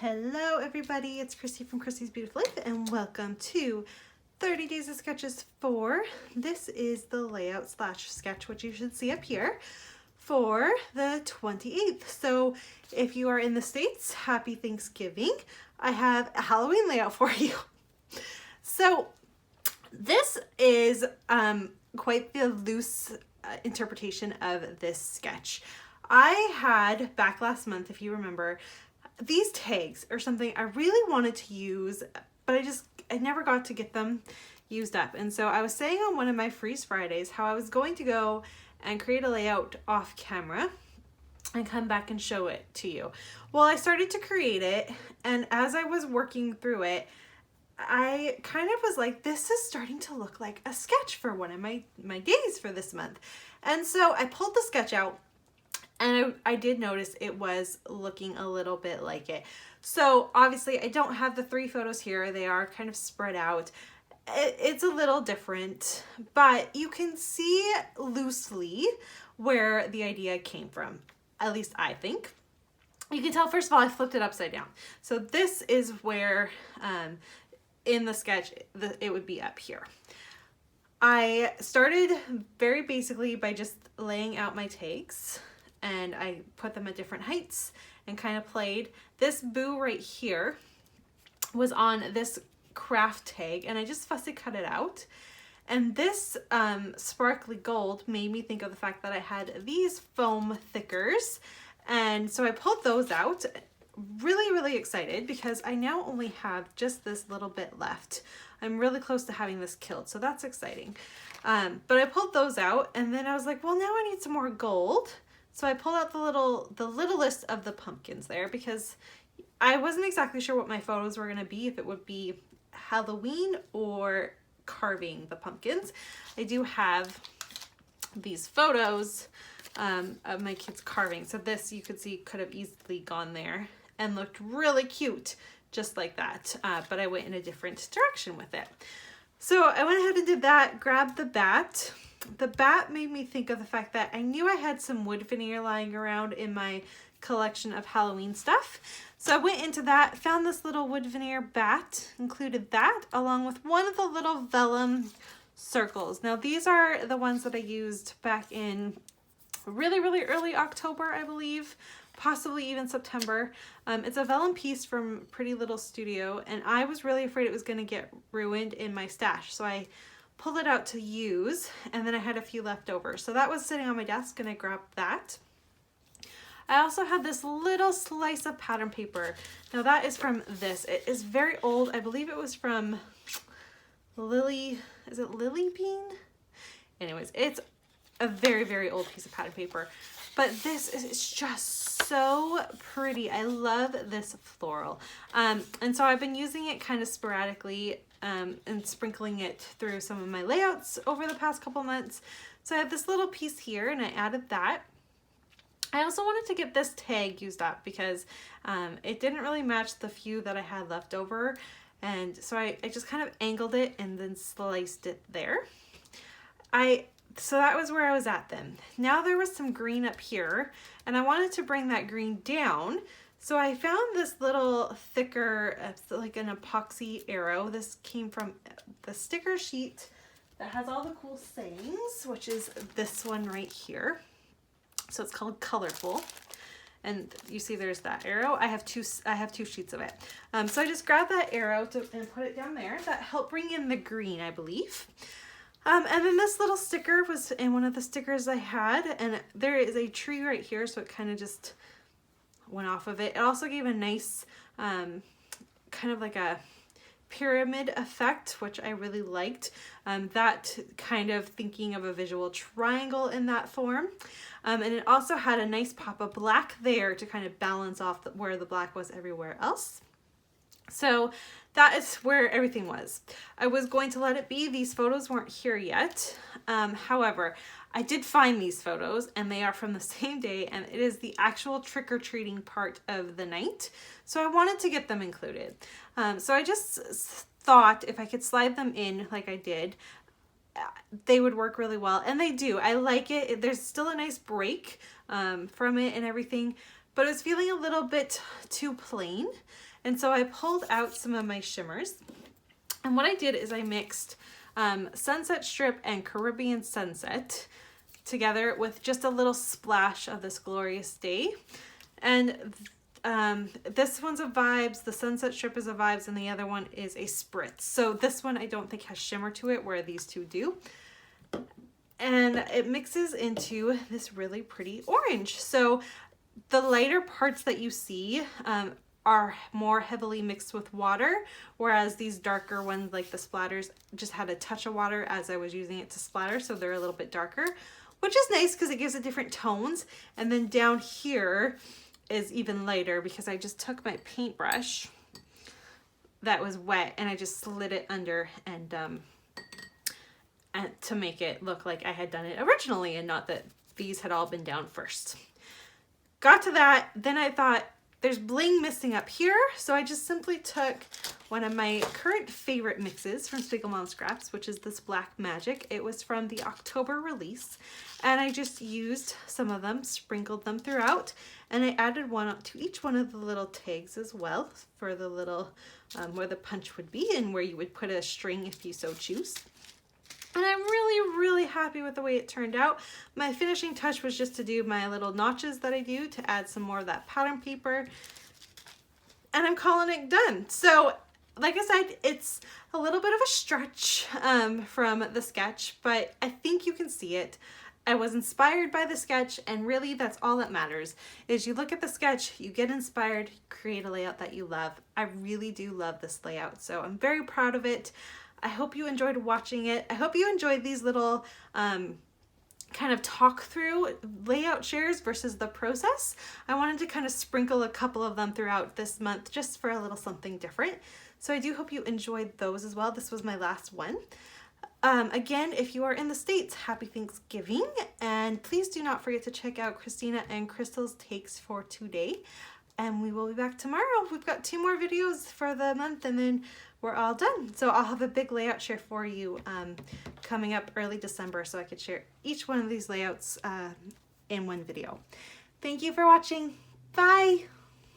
Hello everybody, it's Christy from Christy's Beautiful Life and welcome to 30 Days of Sketches 4. This is the layout slash sketch, which you should see up here, for the 28th. So if you are in the States, happy Thanksgiving. I have a Halloween layout for you. So this is quite the loose interpretation of this sketch. I had back last month, if you remember, these tags are something I really wanted to use, but I never got to get them used up. And so I was saying on one of my Freeze Fridays how I was going to go and create a layout off camera and come back and show it to you. Well, I started to create it, and as I was working through it, I kind of was like, this is starting to look like a sketch for one of my days for this month. And so I pulled the sketch out, and I did notice it was looking a little bit like it. So obviously I don't have the 3 photos here. They are kind of spread out. It's a little different, but you can see loosely where the idea came from. At least I think. You can tell, first of all, I flipped it upside down. So this is where in the sketch, it would be up here. I started very basically by just laying out my takes, and I put them at different heights and kind of played. This boo right here was on this craft tag, and I just fussy cut it out. And this sparkly gold made me think of the fact that I had these foam thickers, and so I pulled those out. Really excited because I now only have just this little bit left. I'm really close to having this killed, so that's exciting. But I pulled those out, and then I was like, well, now I need some more gold. So I pulled out the littlest of the pumpkins there, because I wasn't exactly sure what my photos were going to be, if it would be Halloween or carving the pumpkins. I do have these photos of my kids carving. So this, you could see, could have easily gone there and looked really cute just like that. But I went in a different direction with it. So I went ahead and did that, grabbed the bat. The bat made me think of the fact that I knew I had some wood veneer lying around in my collection of Halloween stuff. So I went into that, found this little wood veneer bat, included that, along with one of the little vellum circles. Now these are the ones that I used back in really early October, I believe, possibly even September. It's a vellum piece from Pretty Little Studio, and I was really afraid it was going to get ruined in my stash. So I pulled it out to use, and then I had a few left over. So that was sitting on my desk, and I grabbed that. I also had this little slice of pattern paper. Now that is from this. It is very old. I believe it was from Lily, is it Lily Bean? Anyways, it's a very old piece of pattern paper. But this is just so pretty. I love this floral. And so I've been using it kind of sporadically and sprinkling it through some of my layouts over the past couple months. So I have this little piece here, and I added that. I also wanted to get this tag used up because it didn't really match the few that I had left over. And so I just kind of angled it and then sliced it there. So that was where I was at then. Now there was some green up here, and I wanted to bring that green down. So I found this little thicker, like an epoxy arrow. This came from the sticker sheet that has all the cool sayings, which is this one right here. So it's called Colorful. And you see there's that arrow. I have two sheets of it. So I just grabbed that arrow and put it down there. That helped bring in the green, I believe. And then this little sticker was in one of the stickers I had, and there is a tree right here, so it kind of just went off of it. It also gave a nice kind of like a pyramid effect, which I really liked. That kind of thinking of a visual triangle in that form. And it also had a nice pop of black there to kind of balance off where the black was everywhere else. So that is where everything was. I was going to let it be. These photos weren't here yet. However, I did find these photos, and they are from the same day, and it is the actual trick-or-treating part of the night. So I wanted to get them included. So I just thought if I could slide them in like I did, they would work really well, and they do. I like it. There's still a nice break from it and everything, but it was feeling a little bit too plain. And so I pulled out some of my shimmers. And what I did is I mixed Sunset Strip and Caribbean Sunset together with just a little splash of this Glorious Day. And this one's a Vibes, the Sunset Strip is a Vibes, and the other one is a Spritz. So this one I don't think has shimmer to it, where these two do. And it mixes into this really pretty orange. So the lighter parts that you see are more heavily mixed with water, whereas these darker ones, like the splatters, just had a touch of water as I was using it to splatter, so they're a little bit darker, which is nice because it gives it different tones. And then down here is even lighter because I just took my paintbrush that was wet and I just slid it under and to make it look like I had done it originally and not that these had all been down first. Got to that, then I thought, there's bling missing up here, so I just simply took one of my current favorite mixes from Spiegel Mom Scraps, which is this Black Magic. It was from the October release, and I just used some of them, sprinkled them throughout, and I added one to each one of the little tags as well for the little, where the punch would be and where you would put a string if you so choose. And I'm really happy with the way it turned out. My finishing touch was just to do my little notches that I do to add some more of that pattern paper. And I'm calling it done. So, like I said, it's a little bit of a stretch from the sketch, but I think you can see it. I was inspired by the sketch, and really that's all that matters, is you look at the sketch, you get inspired, create a layout that you love. I really do love this layout, so I'm very proud of it. I hope you enjoyed watching it. I hope you enjoyed these little kind of talk through layout shares versus the process. I wanted to kind of sprinkle a couple of them throughout this month just for a little something different. So I do hope you enjoyed those as well. This was my last one. Again, if you are in the States, happy Thanksgiving. And please do not forget to check out Christina and Crystal's takes for today. And we will be back tomorrow. We've got 2 more videos for the month and then we're all done. So I'll have a big layout share for you coming up early December so I could share each one of these layouts in one video. Thank you for watching. Bye.